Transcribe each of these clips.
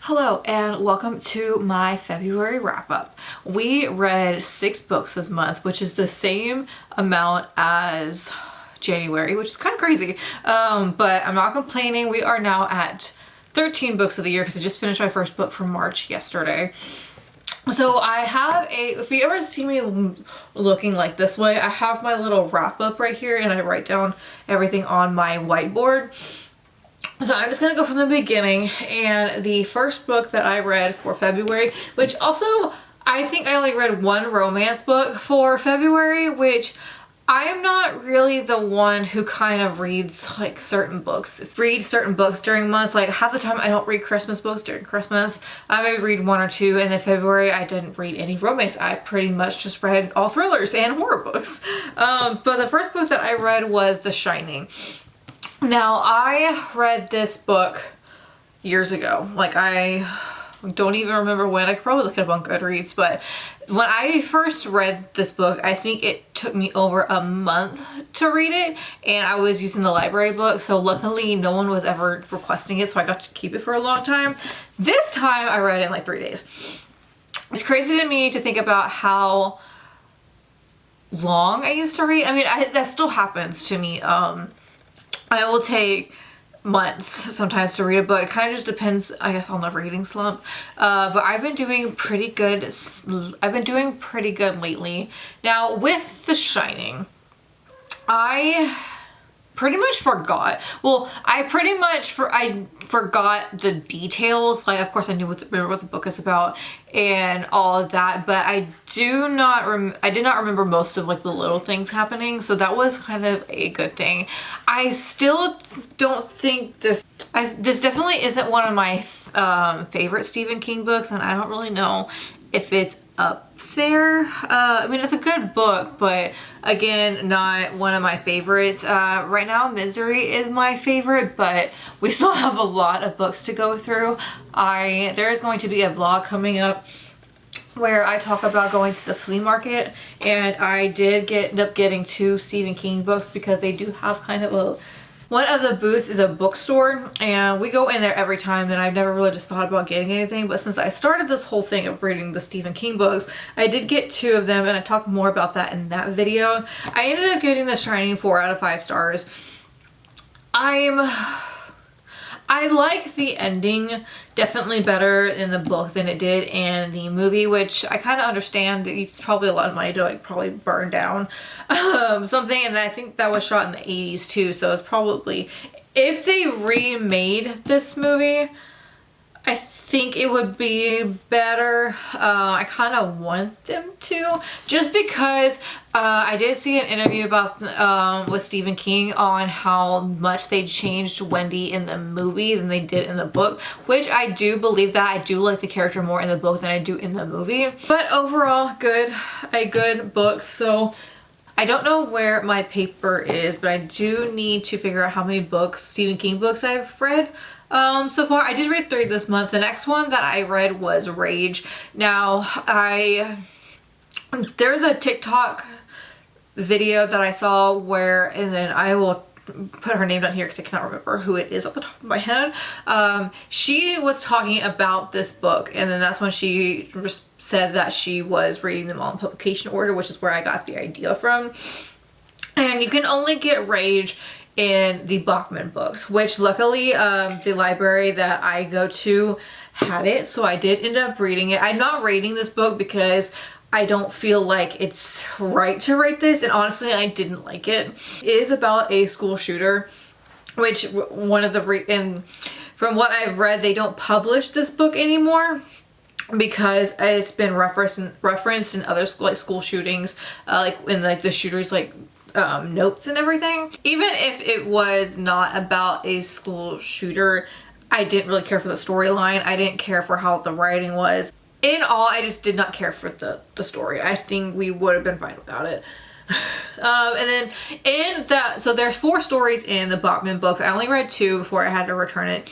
Hello and welcome to my February wrap-up. We read 6 books this month, which is the same amount as January, which is kind of crazy. But I'm not complaining. We are now at 13 books of the year because I just finished my first book from March yesterday. So I have if you ever see me looking like this way, I have my little wrap-up right here and I write down everything on my whiteboard. So I'm just going to go from the beginning, and the first book that I read for February, which also I think I only read one romance book for February, which I am not really the one who kind of reads like certain books during months. Like half the time I don't read Christmas books during Christmas. I may read one or two, and in February I didn't read any romance. I pretty much just read all thrillers and horror books. But the first book that I read was The Shining. Now, I read this book years ago. Like, I don't even remember when. I could probably look it up on Goodreads, but when I first read this book, I think it took me over a month to read it, and I was using the library book, so luckily no one was ever requesting it, so I got to keep it for a long time. This time, I read it in like 3 days. It's crazy to me to think about how long I used to read. I mean, that still happens to me. I will take months sometimes to read a book. It kind of just depends, I guess, on the reading slump. But I've been doing pretty good. I've been doing pretty good lately. Now, with The Shining, I pretty much forgot. Well, I forgot the details. Like, of course, I remember what the book is about and all of that, but I did not remember most of like the little things happening. So that was kind of a good thing. I still don't think this definitely isn't one of my favorite Stephen King books, and I don't really know if it's up there. I mean, it's a good book, but again, not one of my favorites. Right now, Misery is my favorite, but we still have a lot of books to go through. There is going to be a vlog coming up where I talk about going to the flea market, and I did end up getting 2 Stephen King books because they do have kind of one of the booths is a bookstore, and we go in there every time, and I've never really just thought about getting anything, but since I started this whole thing of reading the Stephen King books, I did get 2 of them, and I talk more about that in that video. I ended up getting The Shining 4 out of 5 stars. I like the ending definitely better in the book than it did in the movie, which I kind of understand. It's probably a lot of money to like probably burn down something, and I think that was shot in the 80s too, so it's probably, if they remade this movie, I think it would be better. I kind of want them to, just because I did see an interview about with Stephen King on how much they changed Wendy in the movie than they did in the book, which I do believe that. I do like the character more in the book than I do in the movie. But overall, a good book. So I don't know where my paper is, but I do need to figure out how many Stephen King books I've read. So far. I did read 3 this month. The next one that I read was Rage. Now, there's a TikTok video that I saw and then I will put her name down here because I cannot remember who it is off the top of my head. She was talking about this book, and then that's when she just said that she was reading them all in publication order, which is where I got the idea from. And you can only get Rage in the Bachman books, which luckily the library that I go to had it, so I did end up reading it. I'm not rating this book because I don't feel like it's right to rate this, and honestly I didn't like it. It is about a school shooter, which from what I've read, they don't publish this book anymore because it's been referenced in other school shootings, like in like the shooters notes and everything. Even if it was not about a school shooter, I didn't really care for the storyline. I didn't care for how the writing was. In all, I just did not care for the story. I think we would have been fine without it. And then so there's 4 stories in the Bachman books. I only read 2 before I had to return it.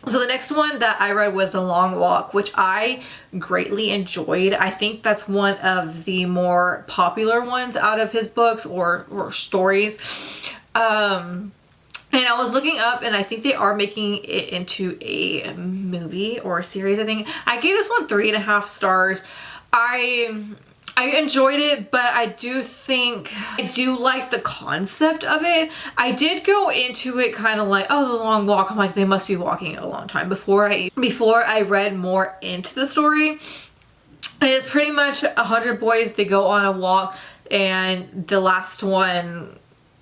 So the next one that I read was The Long Walk, which I greatly enjoyed. I think that's one of the more popular ones out of his books or stories. And I was looking up, and I think they are making it into a movie or a series, I think. I gave this one 3.5 stars. I enjoyed it, but I do think I do like the concept of it. I did go into it kind of like, oh, the long walk. I'm like, they must be walking a long time before I read more into the story. And it's pretty much 100 boys. They go on a walk, and the last one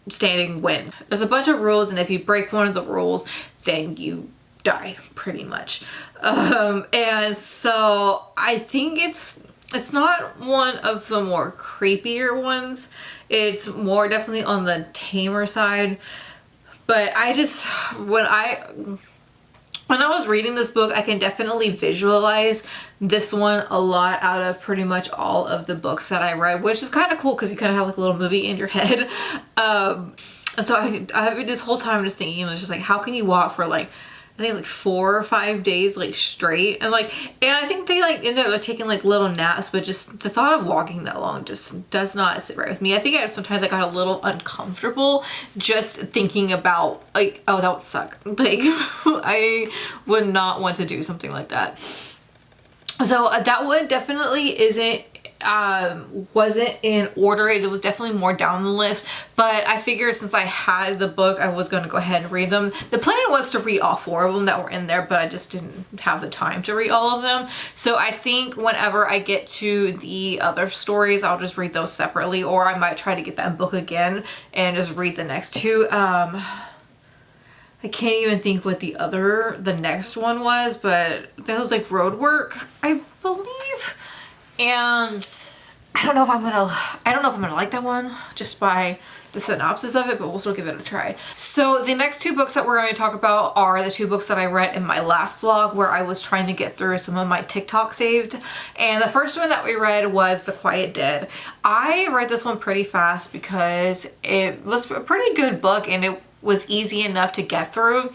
standing wins. There's a bunch of rules, and if you break one of the rules, then you die, pretty much. And so I think it's not one of the more creepier ones. It's more definitely on the tamer side. But I just, when I was reading this book, I can definitely visualize this one a lot out of pretty much all of the books that I read, which is kind of cool because you kind of have like a little movie in your head. And so I have this whole time just thinking, it's just like, how can you walk for like, I think it's like 4 or 5 days like straight, and I think they like ended up taking like little naps, but just the thought of walking that long just does not sit right with me. I think sometimes I got a little uncomfortable just thinking about like, oh, that would suck. Like I would not want to do something like that. So that one definitely wasn't in order. It was definitely more down the list, but I figured since I had the book, I was going to go ahead and read them. The plan was to read all 4 of them that were in there, but I just didn't have the time to read all of them. So I think whenever I get to the other stories, I'll just read those separately, or I might try to get that book again and just read the next 2. I can't even think what the next one was, but that was like Road Work, I believe. And I don't know if I'm gonna like that one just by the synopsis of it, but we'll still give it a try. So the next 2 books that we're going to talk about are the 2 books that I read in my last vlog where I was trying to get through some of my TikTok saved. And the first one that we read was The Quiet Dead. I read this one pretty fast because it was a pretty good book and it was easy enough to get through.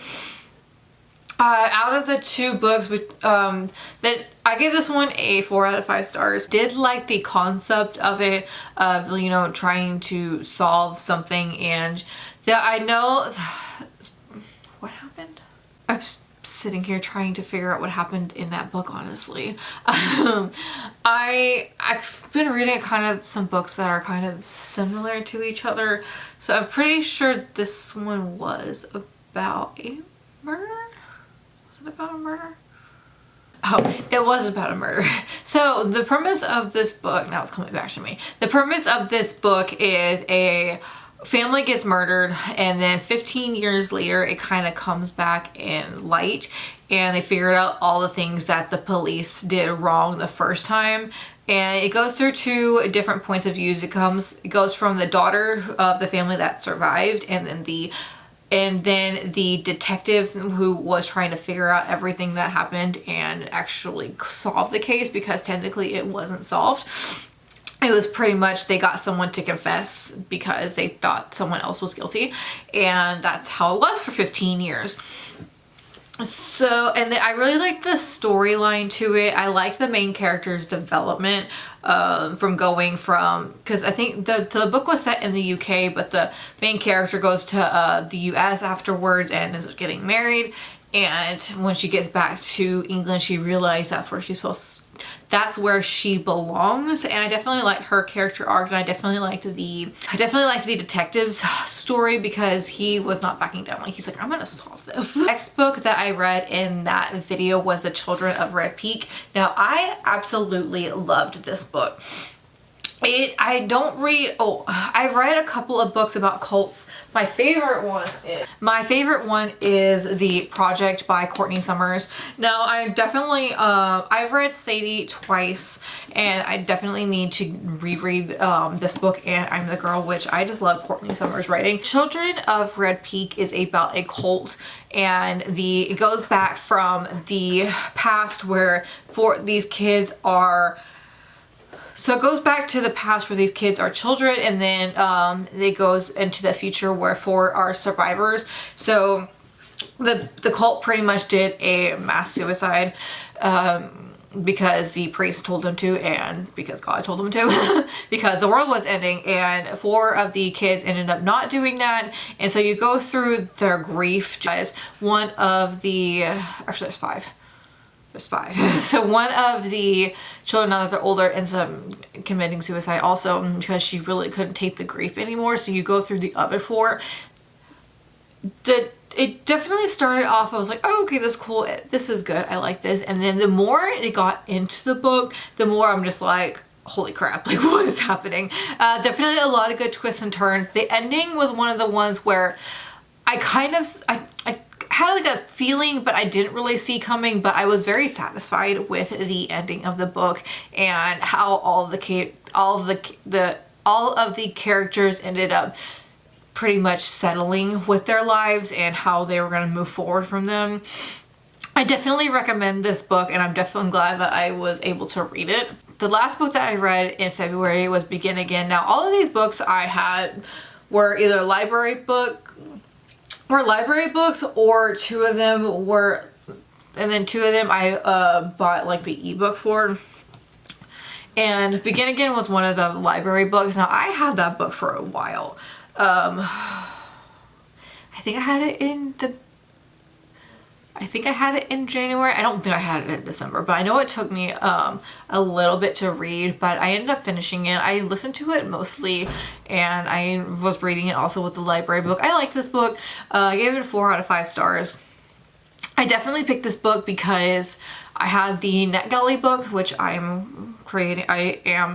Out of the 2 books, that I gave this one a 4 out of 5 stars. Did like the concept of it, of, you know, trying to solve something, and that I know what happened. I'm sitting here trying to figure out what happened in that book, honestly. I've been reading kind of some books that are kind of similar to each other, so I'm pretty sure this one was about a murder. About a murder? Oh, it was about a murder. So the premise of this book, now it's coming back to me. The premise of this book is a family gets murdered, and then 15 years later it kind of comes back in light, and they figured out all the things that the police did wrong the first time. And it goes through 2 different points of views. It goes from the daughter of the family that survived, and then the detective who was trying to figure out everything that happened and actually solve the case, because technically it wasn't solved. It was pretty much they got someone to confess because they thought someone else was guilty, and that's how it was for 15 years. So, and I really like the storyline to it. I like the main character's development from going from, because I think the book was set in the UK, but the main character goes to the US afterwards and ends up getting married. And when she gets back to England, she realized that's where she belongs. And I definitely liked her character arc, and I definitely liked the detective's story, because he was not backing down. Like, he's like, I'm gonna solve this. The next book that I read in that video was The Children of Red Peak. Now, I absolutely loved this book. I've read a couple of books about cults. My favorite one is The Project by Courtney Summers. Now, I've read Sadie twice, and I definitely need to reread this book and I'm the Girl, which I just love Courtney Summers' writing. Children of Red Peak is about a cult, and it goes back from the past where these kids are. So it goes back to the past where these kids are children, and then it goes into the future where 4 are survivors. So the cult pretty much did a mass suicide. because the priest told them to and because God told them to because the world was ending, and 4 of the kids ended up not doing that. And so you go through their grief. Guys, one of the, actually there's 5. There's 5. So one of the children, now that they're older, ends up committing suicide also because she really couldn't take the grief anymore. So you go through the other 4. It definitely started off, I was like, oh, okay, this is cool. This is good. I like this. And then the more it got into the book, the more I'm just like, holy crap, like what is happening? Definitely a lot of good twists and turns. The ending was one of the ones where I kind of, I had like a feeling, but I didn't really see coming, but I was very satisfied with the ending of the book and how all of the characters ended up pretty much settling with their lives and how they were going to move forward from them. I definitely recommend this book, and I'm definitely glad that I was able to read it. The last book that I read in February was Begin Again. Now, all of these books I had were either library books, or 2 of them were, and then 2 of them I bought like the ebook for. And Begin Again was one of the library books. Now, I had that book for a while. I think I had it in January. I don't think I had it in December, but I know it took me a little bit to read, but I ended up finishing it. I listened to it mostly, and I was reading it also with the library book. I like this book. I gave it a 4 out of 5 stars. I definitely picked this book because I had the NetGalley book, which I am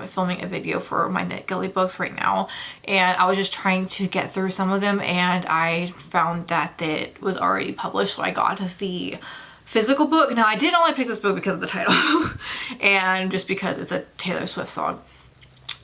filming a video for my NetGalley books right now, and I was just trying to get through some of them, and I found that it was already published, so I got the physical book. Now, I did only pick this book because of the title and just because it's a Taylor Swift song.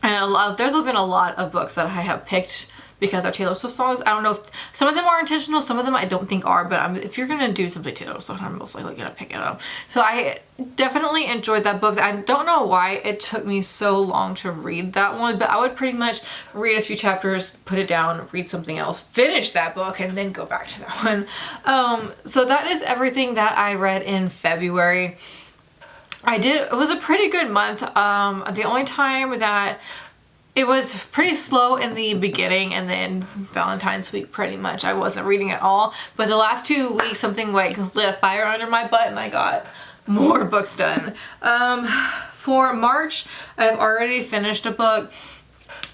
And there's been a lot of books that I have picked because they're Taylor Swift songs. I don't know if some of them are intentional, some of them I don't think are, but if you're gonna do something Taylor Swift, I'm most likely gonna pick it up. So I definitely enjoyed that book. I don't know why it took me so long to read that one, but I would pretty much read a few chapters, put it down, read something else, finish that book, and then go back to that one. So that is everything that I read in February. It was a pretty good month. The only time that it was pretty slow in the beginning, and then Valentine's week pretty much I wasn't reading at all. But the last 2 weeks something like lit a fire under my butt and I got more books done. For March, I've already finished a book.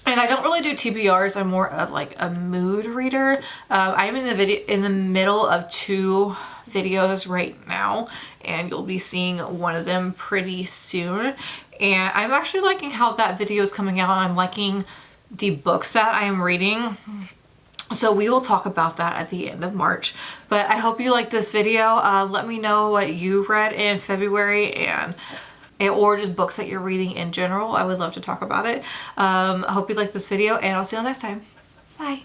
And I don't really do TBRs. I'm more of like a mood reader. I'm in the middle of 2 videos right now, and you'll be seeing one of them pretty soon. And I'm actually liking how that video is coming out. I'm liking the books that I'm reading. So we will talk about that at the end of March. But I hope you like this video. Let me know what you read in February or just books that you're reading in general. I would love to talk about it. I hope you like this video, and I'll see you next time. Bye.